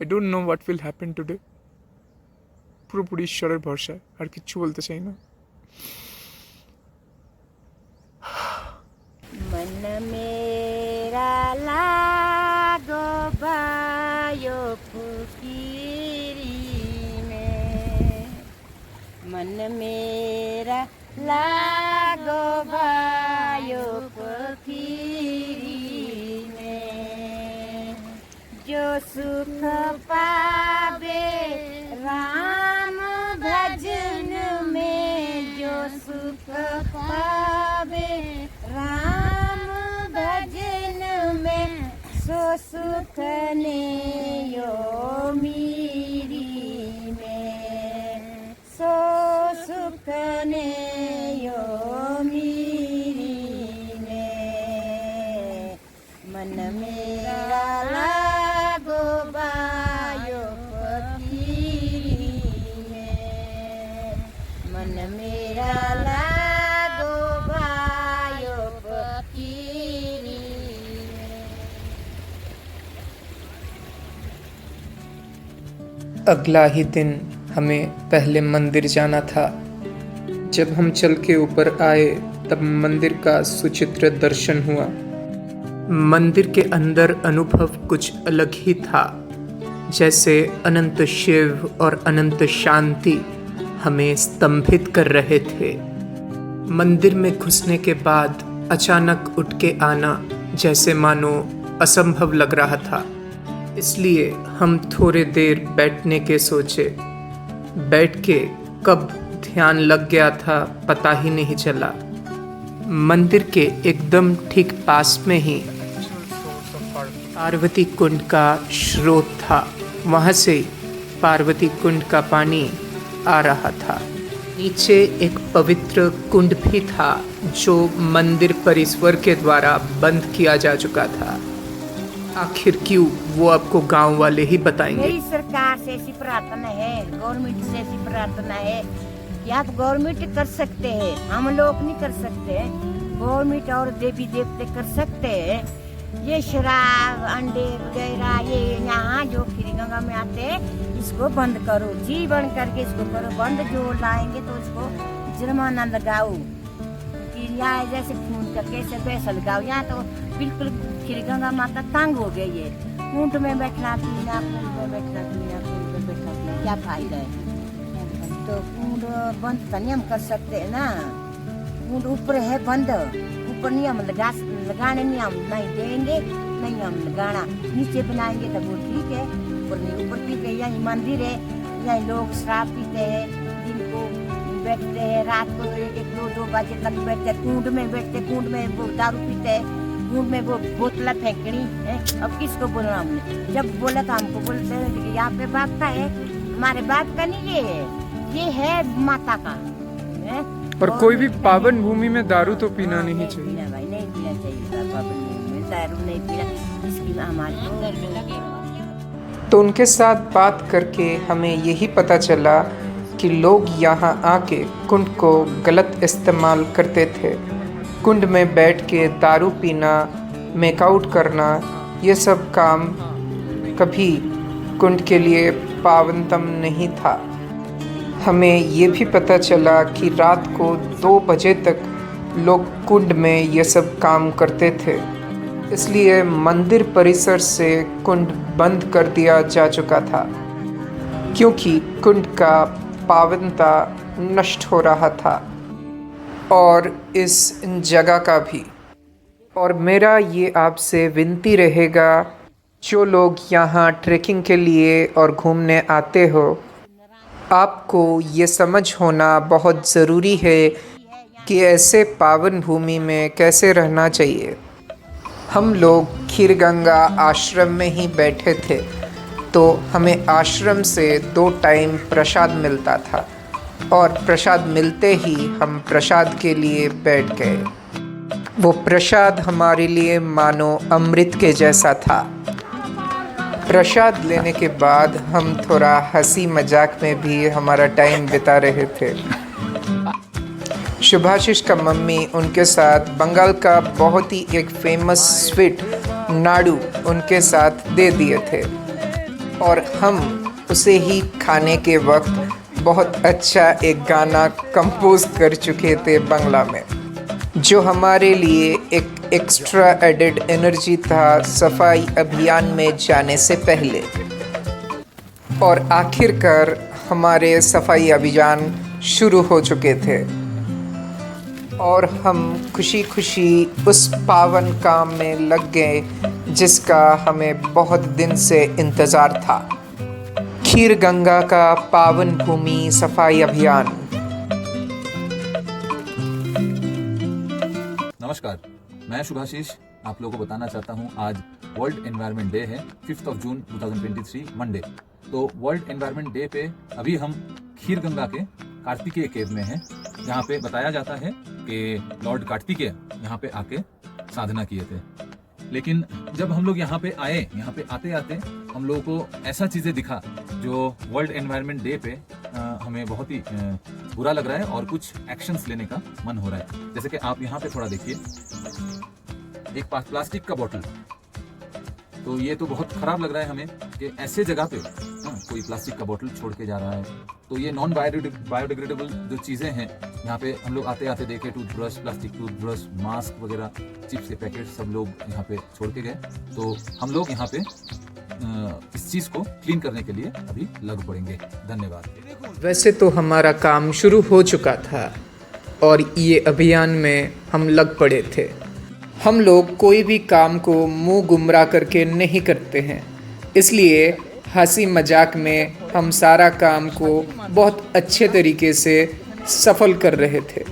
I don't know what will happen today. পুরোপুরি ঈশ্বরের ভরসায়, আর কিচ্ছু বলতে চাই না। मन मेरा लागो बायो फुकीरी में, मन मेरा लागो बायो फुकीरी में, जो सुख पावे राम भजन में, जो सुख पावे राम भजन में, सो सुख ने यो मीरी में, सो सुख ने यो मीरी में, मन मेरा लागो बायो फकीरी में, मन मेरा लागो बायो फकीरी में। अगला ही दिन हमें पहले मंदिर जाना था। जब हम चल के ऊपर आए तब मंदिर का सुचित्र दर्शन हुआ। मंदिर के अंदर अनुभव कुछ अलग ही था, जैसे अनंत शिव और अनंत शांति हमें स्तंभित कर रहे थे। मंदिर में घुसने के बाद अचानक उठ के आना जैसे मानो असंभव लग रहा था, इसलिए हम थोड़ी देर बैठने के सोचे। बैठ के कब ध्यान लग गया था पता ही नहीं चला। मंदिर के एकदम ठीक पास में ही पार्वती कुंड का स्रोत था। वहाँ से पार्वती कुंड का पानी आ रहा था। नीचे एक पवित्र कुंड भी था जो मंदिर परिसर के द्वारा बंद किया जा चुका था। आखिर क्यों, वो आपको गांव वाले ही बताएंगे। मेरी सरकार से ऐसी प्रार्थना है, गवर्नमेंट से ऐसी प्रार्थना है, या तो गवर्नमेंट कर सकते हैं, हम लोग नहीं कर सकते। गवर्नमेंट और देवी देवते कर सकते हैं। ये शराब अंडे वगैरह ये यहाँ जो खीरी-गंगा में आते हैं, इसको बंद करो, जी बंद करके इसको करो बंद। जो लाएंगे तो इसको जुर्माना लगाओ, कि यहाँ जैसे खून का कैसे पैसा लगाओ। यहाँ तो बिल्कुल खीरी-गंगा माता तंग हो गई है। ऊँट में बैठना पीना, कुंड में बैठना पीना, कुंड में बैठना पीना, क्या फायदा है। तो कुंड बंद का नियम कर सकते हैं ना। कुंड ऊपर है बंद, ऊपर नियम लगाने नियम नहीं देंगे, नहीं हम लगाना। नीचे बनाएंगे तो वो ठीक है, ऊपर ठीक है। यही मंदिर है, यही लोग शराब पीते हैं, दिन को बैठते हैं, रात को 1-2 बजे तक बैठते हैं, कुंड में बैठते, कुंड में वो दारू पीते हैं, कुंड में वो बोतल फेंकनी है। अब किसको बोलना हमने, जब बोला तो हमको बोलते हैं कि यहाँ पे बाप का है, हमारे बाप का नहीं ये है माता का है। और कोई भी पावन भूमि में दारू तो पीना नहीं चाहिए। पीना भाई, नहीं पीना चाहिए पावन भूमि में दारू, नहीं पीना। इसकी हमारी तो उनके साथ बात करके हमें यही पता चला कि लोग यहाँ आके कुंड को गलत इस्तेमाल करते थे। कुंड में बैठ के दारू पीना, मेकआउट करना, ये सब काम कभी कुंड के लिए पावनतम नहीं था। हमें ये भी पता चला कि रात को 2 बजे तक लोग कुंड में ये सब काम करते थे, इसलिए मंदिर परिसर से कुंड बंद कर दिया जा चुका था, क्योंकि कुंड का पावनता नष्ट हो रहा था और इस जगह का भी। और मेरा ये आपसे विनती रहेगा, जो लोग यहाँ ट्रैकिंग के लिए और घूमने आते हो, आपको ये समझ होना बहुत ज़रूरी है कि ऐसे पावन भूमि में कैसे रहना चाहिए। हम लोग खीर-गंगा आश्रम में ही बैठे थे, तो हमें आश्रम से 2 टाइम प्रसाद मिलता था, और प्रसाद मिलते ही हम प्रसाद के लिए बैठ गए। वो प्रसाद हमारे लिए मानो अमृत के जैसा था। प्रसाद लेने के बाद हम थोड़ा हंसी मजाक में भी हमारा टाइम बिता रहे थे। शुभाशीष का मम्मी उनके साथ बंगाल का बहुत ही एक फेमस स्वीट नाड़ू उनके साथ दे दिए थे। और हम उसे ही खाने के वक्त बहुत अच्छा एक गाना कंपोज कर चुके थे बांग्ला में, जो हमारे लिए एक एक्स्ट्रा एडेड एनर्जी था सफाई अभियान में जाने से पहले। और आखिरकार हमारे सफाई अभियान शुरू हो चुके थे और हम खुशी खुशी उस पावन काम में लग गए जिसका हमें बहुत दिन से इंतज़ार था। खीर गंगा का पावन भूमि सफाई अभियान। नमस्कार, मैं शुभाशीष आप लोगों को बताना चाहता हूं, आज वर्ल्ड एनवायरनमेंट डे है, 5 जून 2023 मंडे। तो वर्ल्ड एनवायरनमेंट डे पे अभी हम खीर गंगा के कार्तिकेय केव में हैं, जहाँ पे बताया जाता है कि लॉर्ड कार्तिकेय यहाँ पे आके साधना किए थे। लेकिन जब हम लोग यहाँ पे आए, यहाँ पे आते आते हम लोगों को ऐसा चीज़ें दिखा जो वर्ल्ड एनवायरनमेंट डे पे हमें बहुत ही बुरा लग रहा है और कुछ एक्शंस लेने का मन हो रहा है। जैसे कि आप यहाँ पे थोड़ा देखिए, एक प्लास्टिक का बोतल, तो ये तो बहुत खराब लग रहा है हमें कि ऐसे जगह पे कोई प्लास्टिक का बोतल छोड़ के जा रहा है। तो ये नॉन बायोडिग्रेडेबल जो चीज़ें हैं, यहाँ पे हम लोग आते आते देखे टूथब्रश, प्लास्टिक टूथब्रश, मास्क वगैरह, चिप्स के पैकेट सब लोग यहाँ पे छोड़ के गए। तो हम लोग यहाँ पे इस चीज़ को क्लीन करने के लिए अभी लग पड़ेंगे। धन्यवाद। वैसे तो हमारा काम शुरू हो चुका था और ये अभियान में हम लग पड़े थे। हम लोग कोई भी काम को मुंह गुमरा करके नहीं करते हैं, इसलिए हंसी मजाक में हम सारा काम को बहुत अच्छे तरीके से सफल कर रहे थे।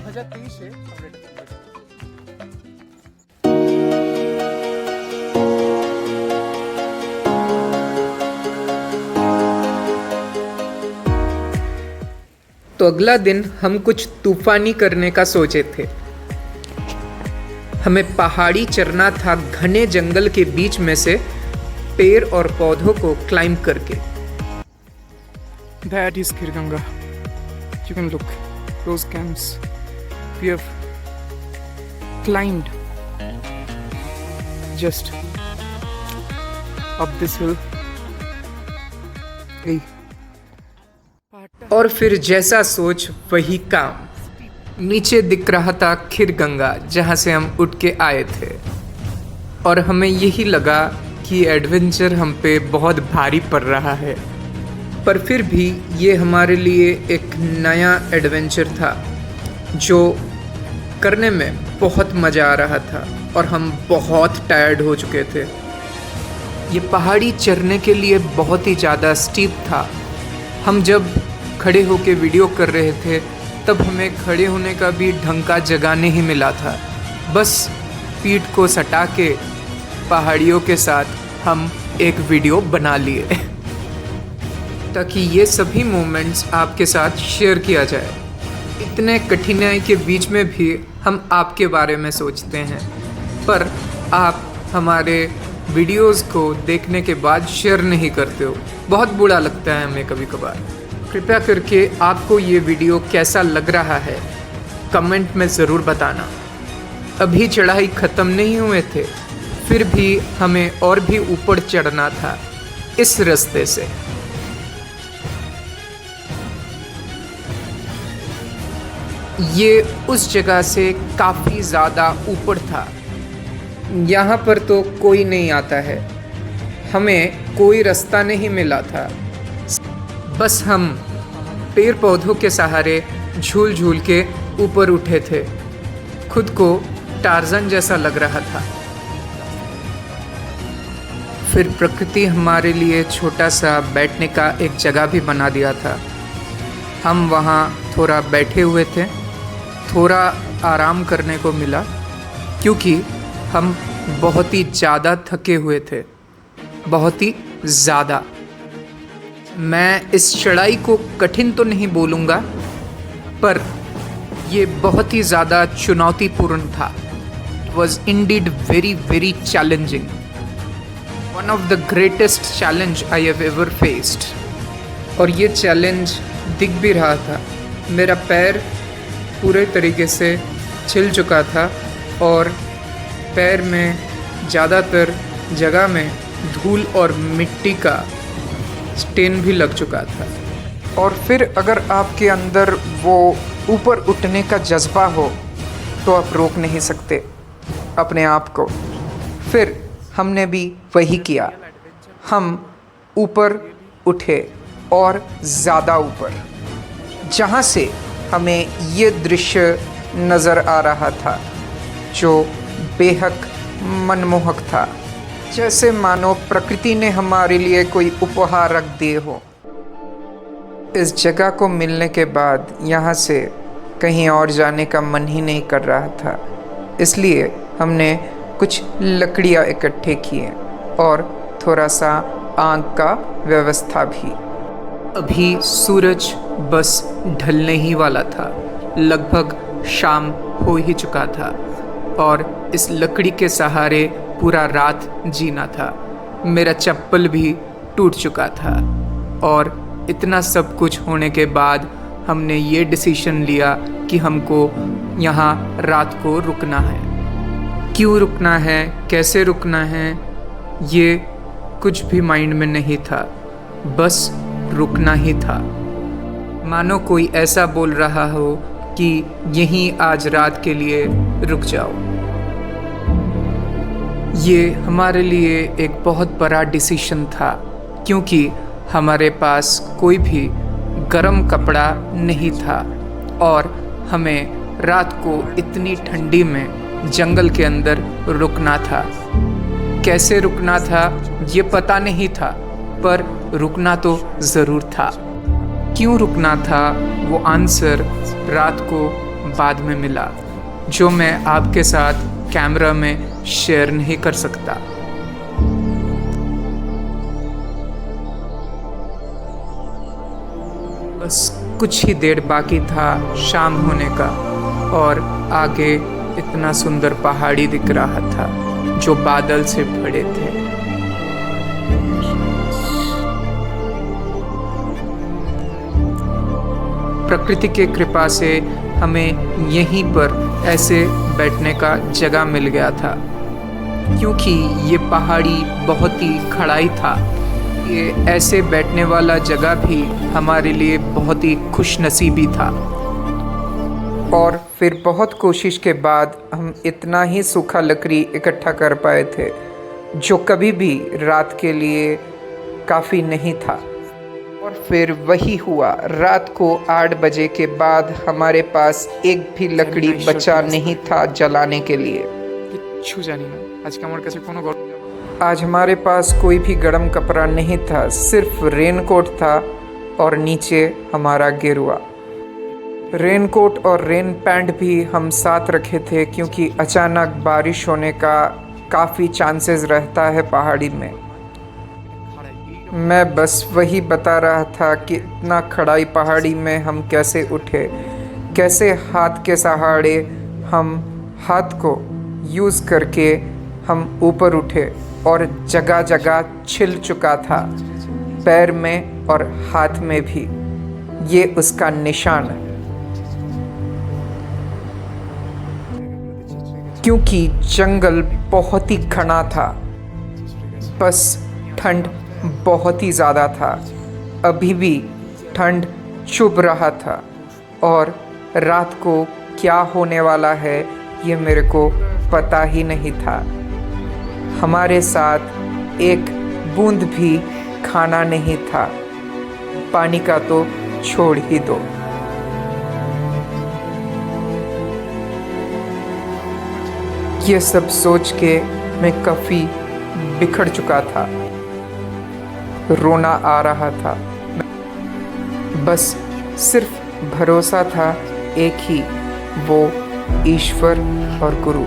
तो अगला दिन हम कुछ तूफानी करने का सोचे थे। हमें पहाड़ी चढ़ना था घने जंगल के बीच में से पेड़ और पौधों को क्लाइंब करके। That is Khir Ganga. You can look those camps. We have climbed just up this hill. Hey. और फिर जैसा सोच वही काम। नीचे दिख रहा था खीर गंगा, जहाँ से हम उठ के आए थे, और हमें यही लगा कि एडवेंचर हम पे बहुत भारी पड़ रहा है। पर फिर भी ये हमारे लिए एक नया एडवेंचर था जो करने में बहुत मज़ा आ रहा था और हम बहुत टायर्ड हो चुके थे। ये पहाड़ी चढ़ने के लिए बहुत ही ज़्यादा स्टीप था। हम जब खड़े होके वीडियो कर रहे थे तब हमें खड़े होने का भी ढंग का जगह नहीं मिला था। बस पीठ को सटा के पहाड़ियों के साथ हम एक वीडियो बना लिए ताकि ये सभी मोमेंट्स आपके साथ शेयर किया जाए। इतने कठिनाई के बीच में भी हम आपके बारे में सोचते हैं, पर आप हमारे वीडियोस को देखने के बाद शेयर नहीं करते हो। बहुत बुरा लगता है हमें कभी कभार। कृपया करके आपको ये वीडियो कैसा लग रहा है कमेंट में ज़रूर बताना। अभी चढ़ाई ख़त्म नहीं हुए थे, फिर भी हमें और भी ऊपर चढ़ना था इस रास्ते से। ये उस जगह से काफ़ी ज़्यादा ऊपर था। यहाँ पर तो कोई नहीं आता है, हमें कोई रास्ता नहीं मिला था। बस हम पेड़ पौधों के सहारे झूल झूल के ऊपर उठे थे। खुद को टार्जन जैसा लग रहा था। फिर प्रकृति हमारे लिए छोटा सा बैठने का एक जगह भी बना दिया था। हम वहाँ थोड़ा बैठे हुए थे, थोड़ा आराम करने को मिला क्योंकि हम बहुत ही ज़्यादा थके हुए थे, बहुत ही ज़्यादा। मैं इस चढ़ाई को कठिन तो नहीं बोलूँगा, पर ये बहुत ही ज़्यादा चुनौतीपूर्ण था। It was Indeed very very challenging, one of the greatest challenge I have ever faced. और ये चैलेंज दिख भी रहा था। मेरा पैर पूरे तरीके से छिल चुका था और पैर में ज़्यादातर जगह में धूल और मिट्टी का स्टेन भी लग चुका था। और फिर अगर आपके अंदर वो ऊपर उठने का जज्बा हो तो आप रोक नहीं सकते अपने आप को। फिर हमने भी वही किया, हम ऊपर उठे और ज़्यादा ऊपर, जहाँ से हमें ये दृश्य नज़र आ रहा था जो बेहद मनमोहक था, जैसे मानो प्रकृति ने हमारे लिए कोई उपहार रख दिए हो। इस जगह को मिलने के बाद यहाँ से कहीं और जाने का मन ही नहीं कर रहा था, इसलिए हमने कुछ लकड़ियाँ इकट्ठे किए और थोड़ा सा आग का व्यवस्था भी। अभी सूरज बस ढलने ही वाला था, लगभग शाम हो ही चुका था और इस लकड़ी के सहारे पूरा रात जीना था। मेरा चप्पल भी टूट चुका था और इतना सब कुछ होने के बाद हमने ये डिसीजन लिया कि हमको यहाँ रात को रुकना है। क्यों रुकना है, कैसे रुकना है, ये कुछ भी माइंड में नहीं था, बस रुकना ही था। मानो कोई ऐसा बोल रहा हो कि यहीं आज रात के लिए रुक जाओ। ये हमारे लिए एक बहुत बड़ा डिसीजन था, क्योंकि हमारे पास कोई भी गर्म कपड़ा नहीं था और हमें रात को इतनी ठंडी में जंगल के अंदर रुकना था। कैसे रुकना था ये पता नहीं था, पर रुकना तो ज़रूर था। क्यों रुकना था वो आंसर रात को बाद में मिला, जो मैं आपके साथ कैमरा में शेयर नहीं कर सकता। बस कुछ ही देर बाकी था शाम होने का और आगे इतना सुंदर पहाड़ी दिख रहा था जो बादल से भरे थे। प्रकृति के कृपा से हमें यहीं पर ऐसे बैठने का जगह मिल गया था, क्योंकि ये पहाड़ी बहुत ही खड़ाई था। ये ऐसे बैठने वाला जगह भी हमारे लिए बहुत ही खुशनसीबी था। और फिर बहुत कोशिश के बाद हम इतना ही सूखा लकड़ी इकट्ठा कर पाए थे जो कभी भी रात के लिए काफ़ी नहीं था। और फिर वही हुआ, रात को 8 बजे के बाद हमारे पास एक भी लकड़ी बचा नहीं था जलाने के लिए। किच्छु जानी ना आज के हमारे काছে কোনো গরম आज हमारे पास कोई भी गर्म कपड़ा नहीं था, सिर्फ रेनकोट था और नीचे हमारा गेरुआ। रेनकोट और रेन पैंट भी हम साथ रखे थे, क्योंकि अचानक बारिश होने का काफ़ी चांसेस रहता है पहाड़ी में। मैं बस वही बता रहा था कि इतना खड़ाई पहाड़ी में हम कैसे उठे, कैसे हाथ के सहारे हम हाथ को यूज़ करके हम ऊपर उठे और जगह जगह छिल चुका था, पैर में और हाथ में भी, ये उसका निशान। क्योंकि जंगल बहुत ही घना था, बस ठंड बहुत ही ज़्यादा था। अभी भी ठंड चुभ रहा था और रात को क्या होने वाला है ये मेरे को पता ही नहीं था। हमारे साथ एक बूंद भी खाना नहीं था, पानी का तो छोड़ ही दो। ये सब सोच के मैं काफ़ी बिखर चुका था, रोना आ रहा था। बस सिर्फ भरोसा था एक ही, वो ईश्वर और गुरु।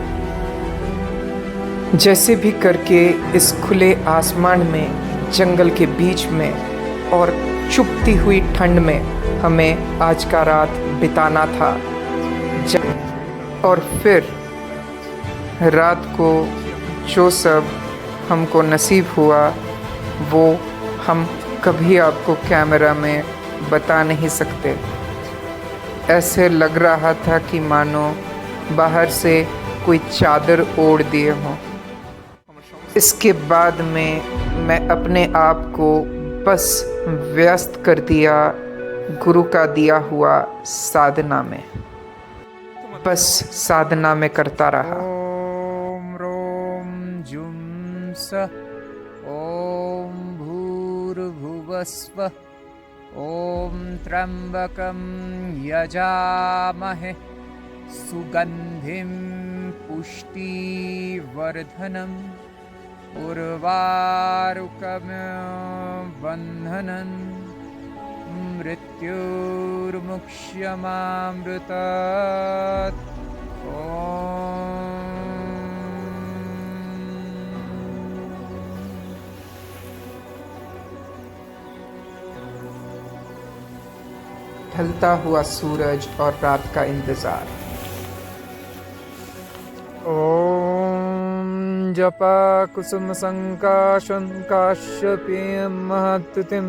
जैसे भी करके इस खुले आसमान में, जंगल के बीच में और चुभती हुई ठंड में हमें आज का रात बिताना था। और फिर रात को जो सब हमको नसीब हुआ वो हम कभी आपको कैमरा में बता नहीं सकते। ऐसे लग रहा था कि मानो बाहर से कोई चादर ओढ़ दिए हों। इसके बाद में मैं अपने आप को बस व्यस्त कर दिया गुरु का दिया हुआ साधना में। बस साधना में करता रहा। ओम रोम जुम स ओम भूर्भुवस्व ओम त्र्यंबकं यजामहे सुगंधिं पुष्टिवर्धनम् उर्वारुकम् बन्धनं मृत्युर्मुक्ष्यमामृतात्। ढलता हुआ सूरज और रात का इंतजार। ओम जपा कुसुम संकाशं काश्यपेयं महत्तुतिं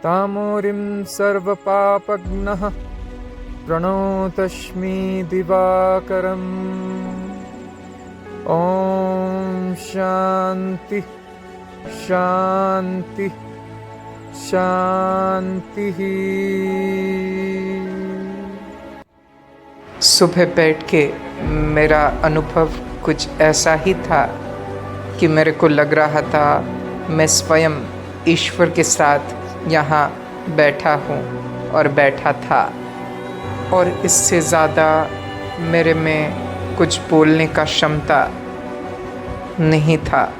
तामोरिं सर्वपापघ्नः प्रणोतस्मि दिवाकरम्। ओम शांति शांति शांति। सुबह बैठ के मेरा अनुभव कुछ ऐसा ही था कि मेरे को लग रहा था मैं स्वयं ईश्वर के साथ यहाँ बैठा हूँ और बैठा था, और इससे ज़्यादा मेरे में कुछ बोलने का क्षमता नहीं था।